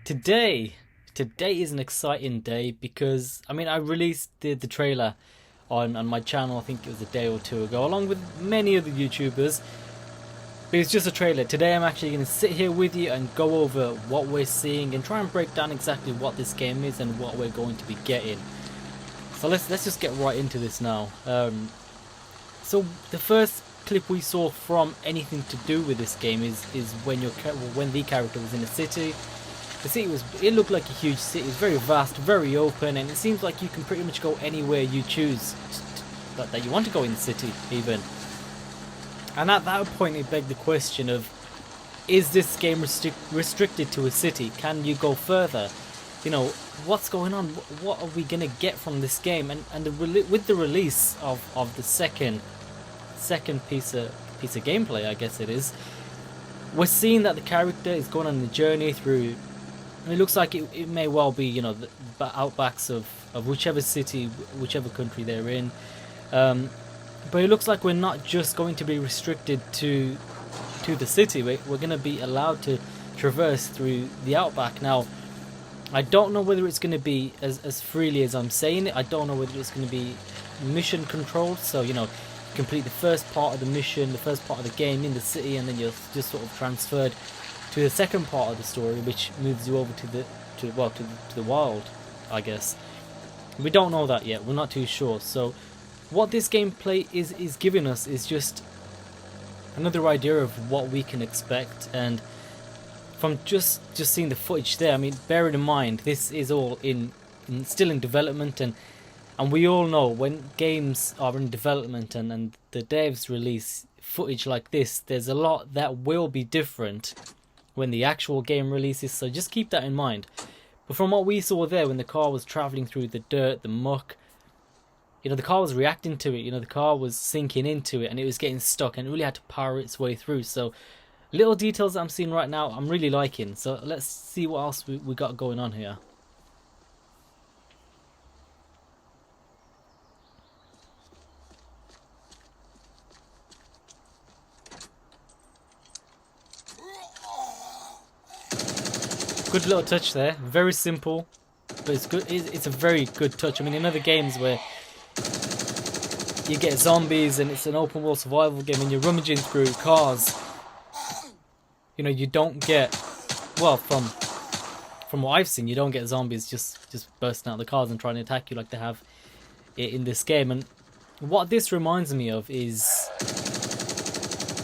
Today, today is an exciting day because I released the trailer on my channel. I think it was a day or two ago, along with many other YouTubers. But it's just a trailer. Today, I'm actually going to sit here with you and go over what we're seeing and try and break down exactly what this game is and what we're going to be getting. So let's just get right into this now. So the first clip we saw from anything to do with this game is when the character was in a city. The city it looked like a huge city. It's very vast, very open, and it seems like you can pretty much go anywhere you choose that you want to go in the city even. And at that point it begged the question of, is this game restricted to a city? Can you go further? You know, what's going on? What are we going to get from this game? With the release of the second piece of gameplay, I guess it is, we're seeing that the character is going on the journey through. And it looks like it may well be, you know, the outbacks of whichever city, whichever country they're in. But it looks like we're not just going to be restricted to the city. We're going to be allowed to traverse through the outback. Now, I don't know whether it's going to be as freely as I'm saying it. I don't know whether it's going to be mission controlled. So, you know, complete the first part of the mission, the first part of the game in the city, and then you're just sort of transferred to the second part of the story, which moves you over to the wild, I guess. We don't know that yet. We're not too sure. So, what this gameplay is giving us is just another idea of what we can expect. And from just seeing the footage there, I mean, bearing in mind this is all still in development, and we all know when games are in development and the devs release footage like this, there's a lot that will be different when the actual game releases, so just keep that in mind. But from what we saw there, when the car was travelling through the dirt, the muck, you know, the car was reacting to it, you know, the car was sinking into it and it was getting stuck and it really had to power its way through. So little details that I'm seeing right now, I'm really liking. So let's see what else we got going on here. Good little touch there, very simple, but it's good. It's a very good touch. I mean, in other games where you get zombies and it's an open world survival game and you're rummaging through cars, you know, you don't get, well, from what I've seen, you don't get zombies just bursting out of the cars and trying to attack you like they have in this game. And what this reminds me of is,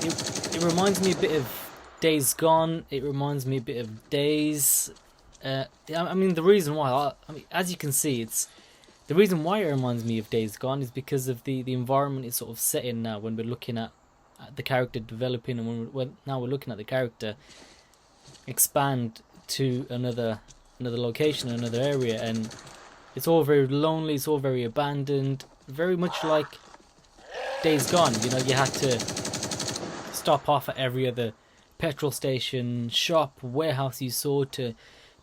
it reminds me a bit of Days Gone. It reminds me a bit of Days. I mean, the reason why, as you can see, the reason why it reminds me of Days Gone is because of the environment it's sort of set in now. When we're looking at the character developing, and now we're looking at the character expand to another location, another area, and it's all very lonely. It's all very abandoned, very much like Days Gone. You know, you had to stop off at every other petrol station, shop, warehouse you saw to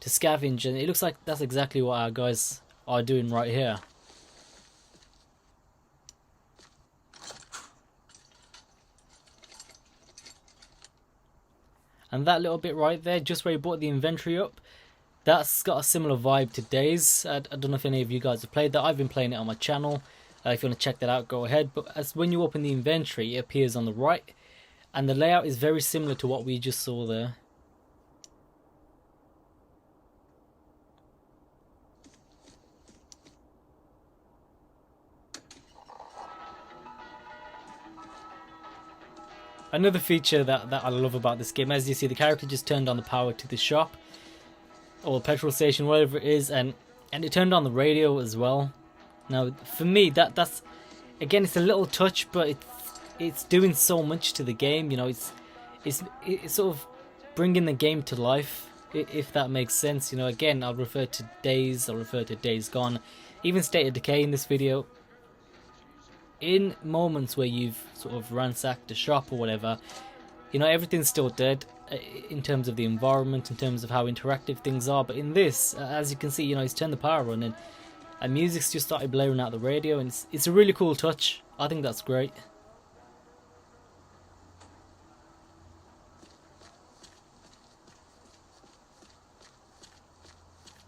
scavenge, and it looks like that's exactly what our guys are doing right here. And that little bit right there, just where he brought the inventory up, that's got a similar vibe to Days. I don't know if any of you guys have played that. I've been playing it on my channel. If you want to check that out, go ahead. But as when you open the inventory, it appears on the right, and the layout is very similar to what we just saw there. Another feature that I love about this game, as you see, the character just turned on the power to the shop or petrol station, whatever it is, and it turned on the radio as well. Now, for me, that's again, it's a little touch, but it's doing so much to the game. You know, it's sort of bringing the game to life, if that makes sense. You know, again, I'll refer to Days, I'll refer to Days Gone, even State of Decay in this video. In moments where you've sort of ransacked a shop or whatever, you know, everything's still dead in terms of the environment, in terms of how interactive things are. But in this, as you can see, you know, he's turned the power on and music's just started blaring out the radio, and it's a really cool touch. I think that's great.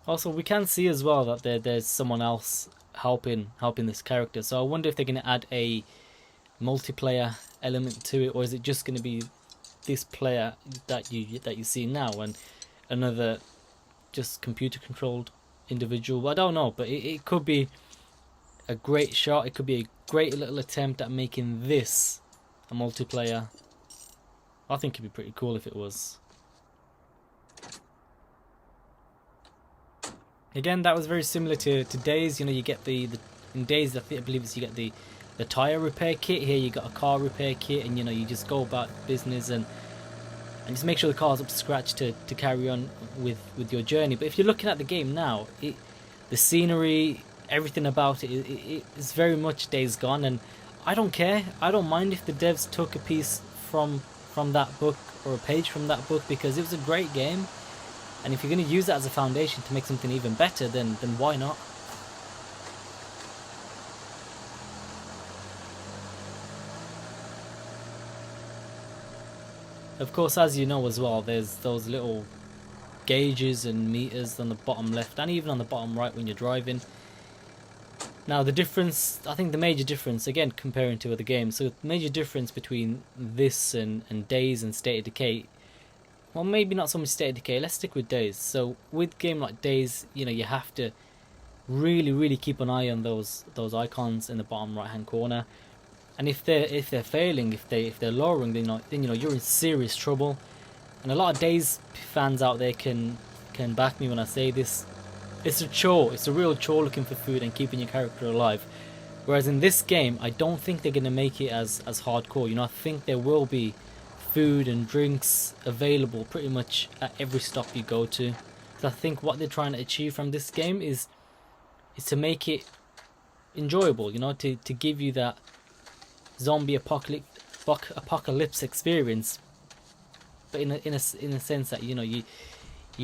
Also, we can see as well that there's someone else helping this character. So I wonder if they're going to add a multiplayer element to it, or is it just going to be this player that you see now and another just computer controlled individual. I don't know, but it could be a great shot. It could be a great little attempt at making this a multiplayer. I think it'd be pretty cool if it was. Again, that was very similar to Days. You know, you get the in Days, I believe it's you get the tire repair kit. Here you got a car repair kit, and you know, you just go about business and just make sure the car's up to scratch to carry on with your journey. But if you're looking at the game now, the scenery, everything about it is very much Days Gone, and I don't care. I don't mind if the devs took a piece from that book or a page from that book, because it was a great game, and if you're going to use that as a foundation to make something even better, then why not? Of course, as you know as well, there's those little gauges and meters on the bottom left and even on the bottom right when you're driving. Now the difference, I think the major difference, again comparing to other games, so the major difference between this and Days and State of Decay, well, maybe not so much State of Decay, let's stick with Days. So with a game like Days, you know, you have to really keep an eye on those icons in the bottom right hand corner. And if they're failing, if they're lowering, then you know you're in serious trouble. And a lot of Days fans out there can back me when I say this. It's a chore. It's a real chore looking for food and keeping your character alive. Whereas in this game, I don't think they're gonna make it as hardcore. You know, I think there will be food and drinks available pretty much at every stop you go to. So I think what they're trying to achieve from this game is to make it enjoyable. You know, to give you that zombie apocalypse experience, but in a sense that, you know, you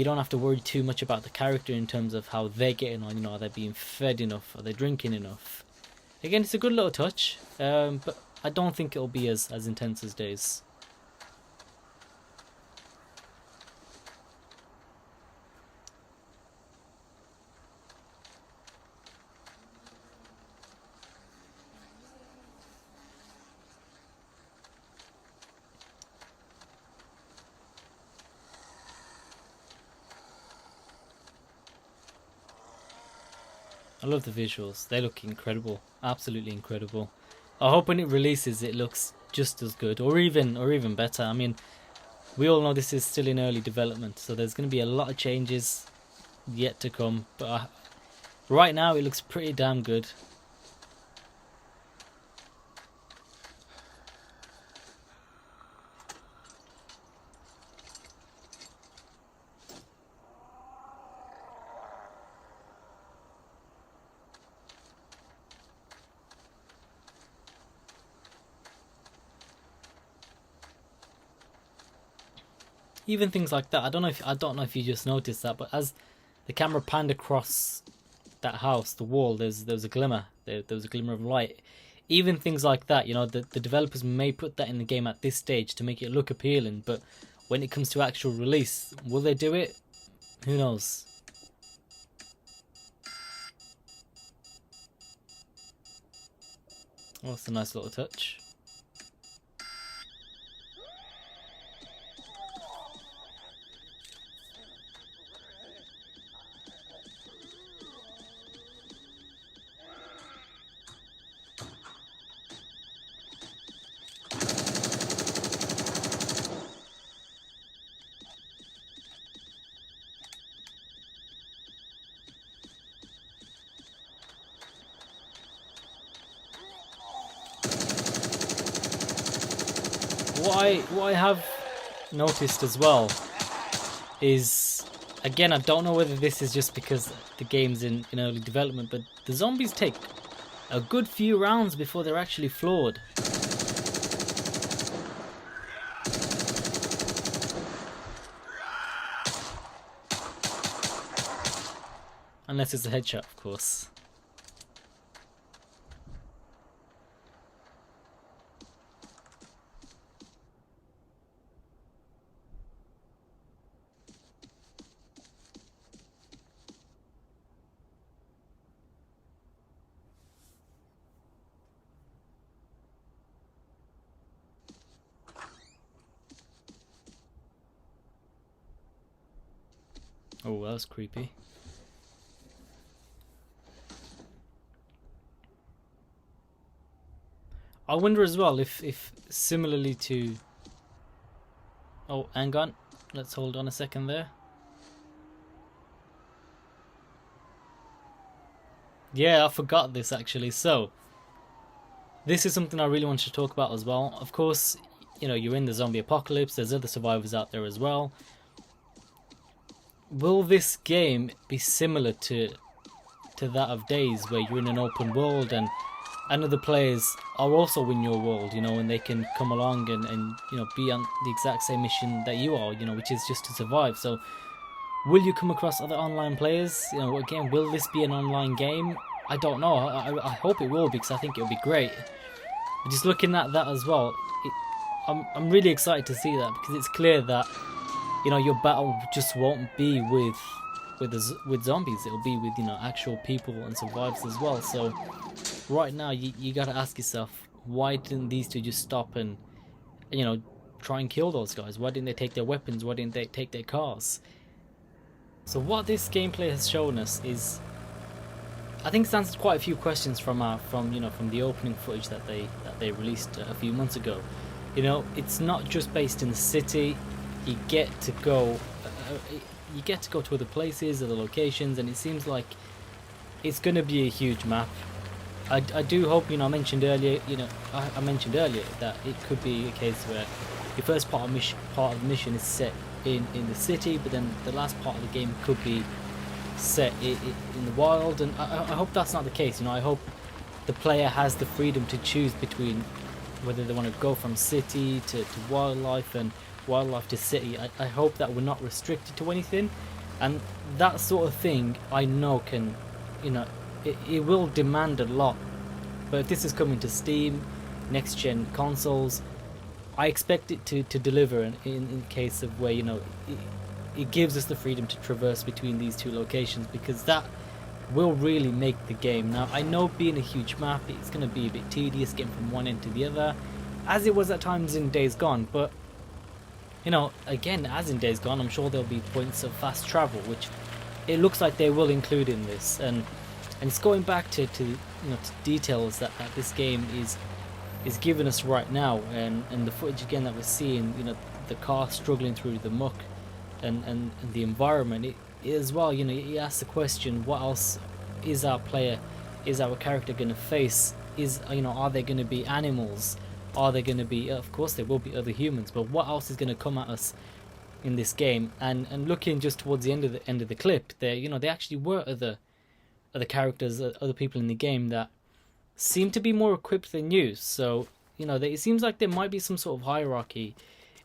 don't have to worry too much about the character in terms of how they're getting on. You know, are they being fed enough? Are they drinking enough? Again, it's a good little touch, but I don't think it'll be as intense as Days. I love the visuals. They look incredible. Absolutely incredible. I hope when it releases it looks just as good or even better. I mean, we all know this is still in early development, so there's going to be a lot of changes yet to come, but right now it looks pretty damn good. Even things like that. I don't know if you just noticed that, but as the camera panned across that house, the wall, there was a glimmer. There was a glimmer of light. Even things like that, you know, the developers may put that in the game at this stage to make it look appealing, but when it comes to actual release, will they do it? Who knows? Oh, that's a nice little touch. What I have noticed as well is, again, I don't know whether this is just because the game's in early development, but the zombies take a good few rounds before they're actually floored. Unless it's a headshot, of course. Oh, that was creepy. I wonder as well if similarly to... Oh, hang on. Let's hold on a second there. Yeah, I forgot this actually. So, this is something I really wanted to talk about as well. Of course, you know, you're in the zombie apocalypse. There's other survivors out there as well. Will this game be similar to that of Days, where you're in an open world and other players are also in your world, you know, and they can come along and you know, be on the exact same mission that you are, you know, which is just to survive. So will you come across other online players? You know, again, will this be an online game? I don't know. I hope it will, because I think it'll be great. But just looking at that as well, I'm really excited to see that, because it's clear that, you know, your battle just won't be with zombies. It'll be with, you know, actual people and survivors as well. So right now you got to ask yourself, why didn't these two just stop and you know, try and kill those guys? Why didn't they take their weapons? Why didn't they take their cars? So what this gameplay has shown us is, I think, it's answered quite a few questions from the opening footage that they released a few months ago. You know, it's not just based in the city. You get to go to other places, other locations, and it seems like it's going to be a huge map. I do hope, you know, I mentioned earlier that it could be a case where your first part of the mission is set in the city, but then the last part of the game could be set in the wild, and I hope that's not the case. You know, I hope the player has the freedom to choose between whether they want to go from city to wildlife and wildlife to city. I hope that we're not restricted to anything, and that sort of thing I know can, you know, it will demand a lot. But if this is coming to Steam, next gen consoles, I expect it to deliver in case of where, you know, it gives us the freedom to traverse between these two locations, because that will really make the game. Now, I know being a huge map, it's going to be a bit tedious getting from one end to the other, as it was at times in Days Gone, but, you know, again, as in Days Gone, I'm sure there'll be points of fast travel, which it looks like they will include in this, and it's going back to you know, to details that this game is giving us right now, and the footage again that we're seeing, you know, the car struggling through the muck and the environment, it as well, you know, you ask the question, what else is our character going to face? You know, are they going to be animals? Are they going to be, of course there will be other humans, but what else is going to come at us in this game? And looking just towards the end of the clip there, you know, there actually were other characters, other people in the game that seem to be more equipped than you. So, you know, it seems like there might be some sort of hierarchy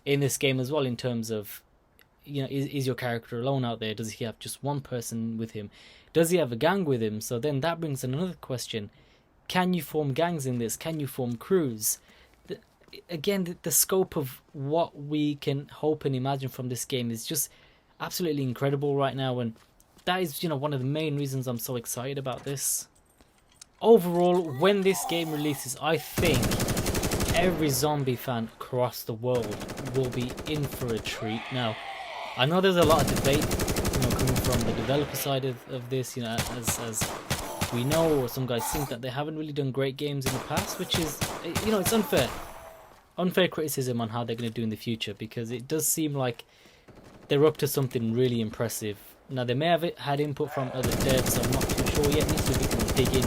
in this game as well, in terms of, you know, is your character alone out there? Does he have just one person with him? Does he have a gang with him? So then that brings in another question. Can you form gangs in this? Can you form crews? Again, the scope of what we can hope and imagine from this game is just absolutely incredible right now, and that is, you know, one of the main reasons I'm so excited about this. Overall, when this game releases, I think every zombie fan across the world will be in for a treat. Now, I know there's a lot of debate, you know, coming from the developer side of this, you know, as we know, or some guys think that they haven't really done great games in the past, which is, you know, it's unfair criticism on how they're going to do in the future, because it does seem like they're up to something really impressive. Now, they may have had input from other devs, so I'm not too sure yet. Needs to be able to dig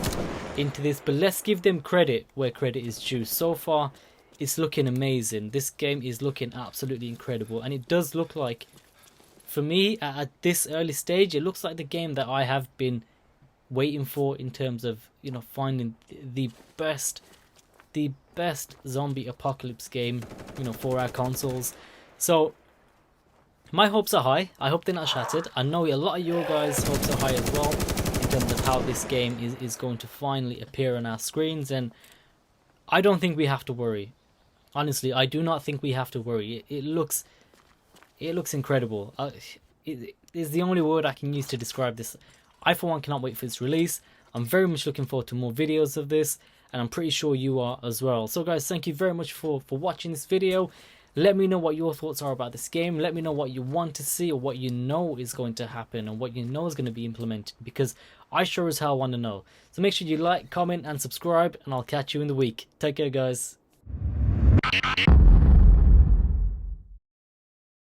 into this, but let's give them credit where credit is due. So far, it's looking amazing. This game is looking absolutely incredible, and it does look like, for me, at this early stage, it looks like the game that I have been waiting for in terms of, you know, finding the best zombie apocalypse game, you know, for our consoles. So my hopes are high. I hope they're not shattered. I know a lot of your guys' hopes are high as well, in terms of how this game is going to finally appear on our screens, and I don't think we have to worry. Honestly, I do not think we have to worry. It looks incredible. It is the only word I can use to describe this. I, for one, cannot wait for its release. I'm very much looking forward to more videos of this, and I'm pretty sure you are as well. So guys, thank you very much for watching this video. Let me know what your thoughts are about this game. Let me know what you want to see, or what you know is going to happen, and what you know is going to be implemented, because I sure as hell want to know. So make sure you like, comment, and subscribe, and I'll catch you in the week. Take care, guys.